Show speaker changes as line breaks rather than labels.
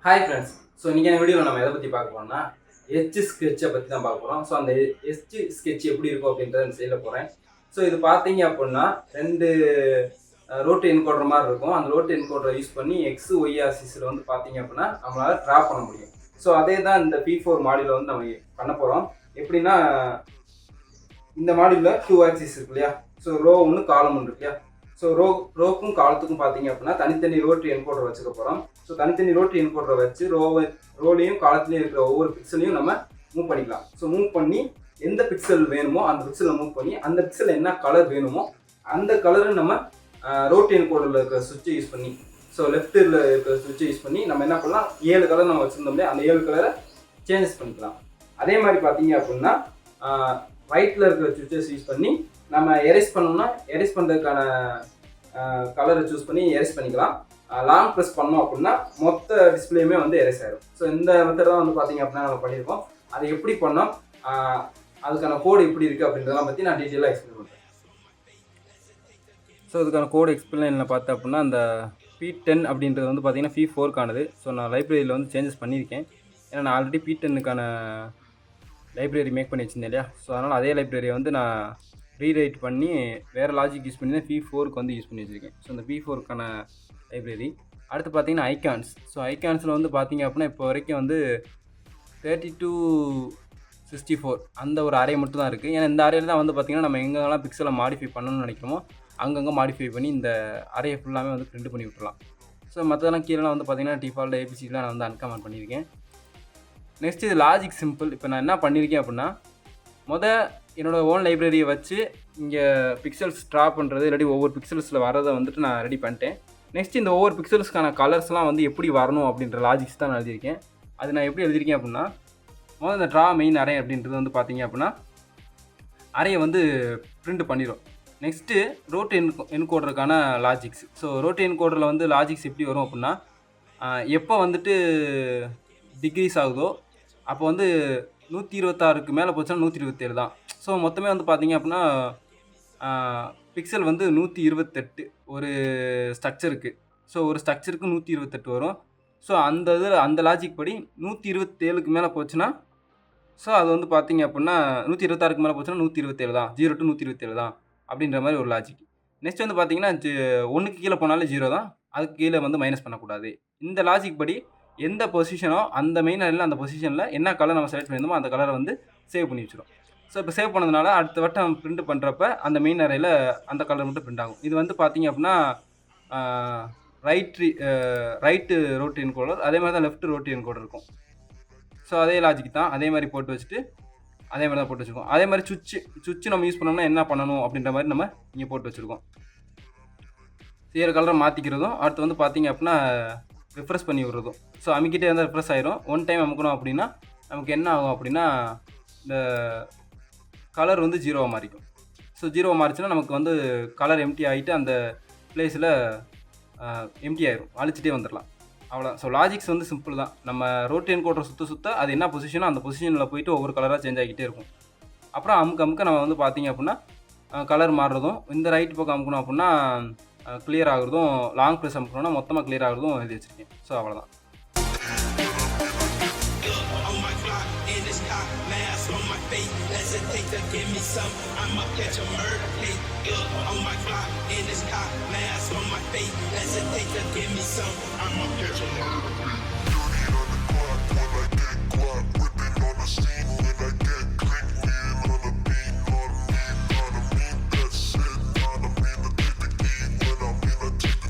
Hi friends. So இன்றைக்கி வீடியோவில் நம்ம எதை பற்றி பார்க்க போகிறோம்னா எச் ஸ்கெட்சை பற்றி தான் பார்க்க போகிறோம். ஸோ அந்த எச் ஸ்கெட்ச் எப்படி இருக்கும் அப்படின்றத செய்ய போகிறேன். ஸோ இது பார்த்தீங்க அப்படின்னா ரெண்டு ரோட்டு என்கோடர் மாதிரி இருக்கும். அந்த ரோட்டு என்கோடரை யூஸ் பண்ணி எக்ஸ் ஒய் ஆக்சிஸில் வந்து பார்த்தீங்க அப்படின்னா நம்மளால் ட்ரா பண்ண முடியும். ஸோ அதே தான் இந்த P4 மாடியூலில் வந்து நம்ம பண்ண போகிறோம். எப்படின்னா இந்த மாடியூலில் 2 ஆக்சிஸ் இருக்கு இல்லையா. ஸோ ரோ ஒன்று காலம் ஒன்று இருக்கு இல்லையா. ஸோ ரோக்கும் காலத்துக்கும் பார்த்தீங்க அப்படின்னா தனித்தனி ரோட்டு என்கோடர் வச்சுக்க போகிறோம். ஸோ தனித்தனி ரோட்டு என்கோடரை வச்சு ரோலையும் காலத்துலையும் இருக்கிற ஒவ்வொரு பிக்சலையும் நம்ம மூவ் பண்ணிக்கலாம். ஸோ மூவ் பண்ணி எந்த பிக்சல் வேணுமோ அந்த பிக்சலை மூவ் பண்ணி அந்த பிக்சல் என்ன கலர் வேணுமோ அந்த கலரை நம்ம ரோட்டு என்கோடரில் இருக்கிற சுவிட்சை யூஸ் பண்ணி ஸோ லெஃப்ட்டில் இருக்கிற சுவிட்சை யூஸ் பண்ணி நம்ம என்ன பண்ணலாம், 7 கலர் நம்ம வச்சுருந்தோம்லே அந்த 7 கலரை சேஞ்சஸ் பண்ணிக்கலாம். அதே மாதிரி பார்த்தீங்க அப்படின்னா ரைட்டில் இருக்கிற சுவிட்சஸ் யூஸ் பண்ணி நம்ம எரேஸ் பண்ணோம்னா எரேஸ் பண்ணுறதுக்கான கலரை சூஸ் பண்ணி எரேஸ் பண்ணிக்கலாம். லாங் ப்ரெஸ் பண்ணோம் அப்படின்னா மொத்த டிஸ்பிளேயுமே வந்து எரேஸ் ஆகிடும். ஸோ இந்த மெத்தட் தான் வந்து பார்த்தீங்க அப்படின்னா நம்ம பண்ணியிருக்கோம். அதை எப்படி பண்ணோம், அதுக்கான கோடு எப்படி இருக்குது அப்படின்றதெல்லாம் பற்றி நான் டீட்டெயிலாக எக்ஸ்பிளைன் பண்ணுறேன். ஸோ இதுக்கான கோடு எக்ஸ்பிளைனில் பார்த்தேன் அப்படின்னா அந்த P10 அப்படின்றது வந்து பார்த்தீங்கன்னா P4க்கானது. ஸோ நான் லைப்ரரியில் வந்து சேஞ்சஸ் பண்ணியிருக்கேன். ஏன்னா நான் ஆல்ரெடி P10க்கான லைப்ரரி மேக் பண்ணி வச்சுருந்தேன் இல்லையா. ஸோ அதனால் அதே லைப்ரரியை வந்து நான் ரீரைட் பண்ணி வேறு லாஜிக் யூஸ் பண்ணி தான் P4க்கு வந்து யூஸ் பண்ணி வச்சுருக்கேன். ஸோ அந்த P4க்கான லைப்ரரி. அடுத்து பார்த்தீங்கன்னா ஐகான்ஸ். ஸோ ஐகான்ஸில் வந்து பார்த்தீங்க அப்படின்னா இப்போ வரைக்கும் வந்து 3264 அந்த ஒரு அரே மட்டும் தான் இருக்குது. ஏன்னா இந்த அரேயில் தான் வந்து பார்த்திங்கன்னா நம்ம எங்கெல்லாம் பிக்சலை மாடிஃபை பண்ணணும்னு நினைக்கிறோமோ அங்கங்கே மாடிஃபை பண்ணி இந்த அரேயை ஃபுல்லாமே வந்து பிரிண்ட் பண்ணி விட்டுலாம். ஸோ மற்றதெல்லாம் கீழே வந்து பார்த்திங்கன்னா டிஃபால்ட் ஏபிசிலாம் நான் வந்து அன்கமெண்ட் பண்ணியிருக்கேன். நெக்ஸ்ட் இது லாஜிக் சிம்பிள். இப்போ நான் என்ன பண்ணியிருக்கேன் அப்படின்னா என்னோடய ஓன் லைப்ரரியை வச்சு இங்கே பிக்சல்ஸ் ட்ரா பண்ணுறது இல்லாட்டி ஒவ்வொரு பிக்சல்ஸில் வரதை வந்துட்டு நான் ரெடி பண்ணிட்டேன். நெக்ஸ்ட் இந்த ஒவ்வொரு பிக்சல்ஸ்க்கான கலர்ஸ்லாம் வந்து எப்படி வரணும் அப்படின்ற லாஜிக்ஸ் தான் நான் எழுதியிருக்கேன். அது நான் எப்படி எழுதியிருக்கேன் அப்படின்னா இந்த ட்ரா மெயின் அரே அப்படின்றது வந்து பார்த்தீங்க அப்படின்னா அரையை வந்து பிரிண்ட் பண்ணிடும். நெக்ஸ்ட்டு ரோட் என்கோடருக்கான லாஜிக்ஸ். ஸோ ரோட் என்கோடரில் வந்து லாஜிக்ஸ் எப்படி வரும் அப்படின்னா எப்போ வந்துட்டு டிக்ரீஸ் ஆகுதோ அப்போ வந்து 126க்கு மேலே போச்சுன்னா 127 தான். ஸோ மொத்தமே வந்து பார்த்தீங்க அப்படின்னா பிக்சல் வந்து 128 ஒரு ஸ்ட்ரக்சருக்கு. ஸோ ஒரு ஸ்ட்ரக்சருக்கு 128 வரும். ஸோ அந்த லாஜிக் படி 127க்கு மேலே போச்சுன்னா ஸோ அது வந்து பார்த்தீங்க அப்படின்னா 126க்கு மேலே போச்சுன்னா 127 தான், 0 to 127 தான் அப்படின்ற மாதிரி ஒரு லாஜிக். நெக்ஸ்ட் வந்து பார்த்தீங்கன்னா 1க்கு கீழே போனாலே 0 தான், அதுக்கு கீழே வந்து மைனஸ் பண்ணக்கூடாது. இந்த லாஜிக் படி எந்த பொசிஷனோ அந்த மெயின் அரேயில் அந்த பொசிஷனில் என்ன கலர் நம்ம செலக்ட் பண்ணியிருந்தோமோ அந்த கலரை வந்து சேவ் பண்ணி வச்சிடும். ஸோ இப்போ சேவ் பண்ணதுனால அடுத்த வட்டம் பிரிண்ட் பண்ணுறப்ப அந்த மெயின் அரேயில் அந்த கலர் மட்டும் பிரிண்ட் ஆகும். இது வந்து பார்த்தீங்க அப்படின்னா ரைட்டு ரோட்டு என்கோடர், அதே மாதிரி தான் லெஃப்ட் ரோட்டு என்கோடர் இருக்கும். ஸோ அதே லாஜிக் தான், அதே மாதிரி போட்டு வச்சுட்டு அதே மாதிரி தான் போட்டு வச்சுருக்கோம். அதே மாதிரி சுவிட்சு நம்ம யூஸ் பண்ணோம்னா என்ன பண்ணணும் அப்படின்ற மாதிரி நம்ம இங்கே போட்டு வச்சுருக்கோம். சேர கலரை மாற்றிக்கிறதும் அடுத்து வந்து பார்த்தீங்க அப்படின்னா ரிஃப்ரெஷ் பண்ணி விடுறதும். ஸோ அமுக்கிட்டே இருந்தால் ரிஃப்ரெஷ் ஆயிரும். ஒன் டைம் அமுக்கணும் அப்படின்னா நமக்கு என்ன ஆகும் அப்படின்னா இந்த கலர் வந்து 0வாக மாறிக்கும். ஸோ 0வாக மாறிச்சுன்னா நமக்கு வந்து கலர் எம்டி ஆகிட்டு அந்த பிளேஸில் எம்டி ஆயிரும், அழிச்சிட்டே வந்துடலாம். அவ்வளோதான். ஸோ லாஜிக்ஸ் வந்து சிம்பிள் தான். நம்ம ரோட் என்கோடர் சுற்ற அது என்ன பொசிஷனோ அந்த பொசிஷனில் போயிட்டு ஒவ்வொரு கலராக சேஞ்ச் ஆகிக்கிட்டே இருக்கும். அப்புறம் அமுக்க நம்ம வந்து பார்த்தீங்க அப்படின்னா கலர் மாறுறதும், இந்த ரைட் பக்கம் அமுக்கணும் அப்படின்னா கிளியர் ஆகுறதும், லாங் ப்ரெஸ் அமுக்கணும்னா மொத்தமாக கிளியர் ஆகுறதும் எழுதி வச்சுருக்கேன். ஸோ அவ்வளோதான்.
Give me some, I'ma catch a murder.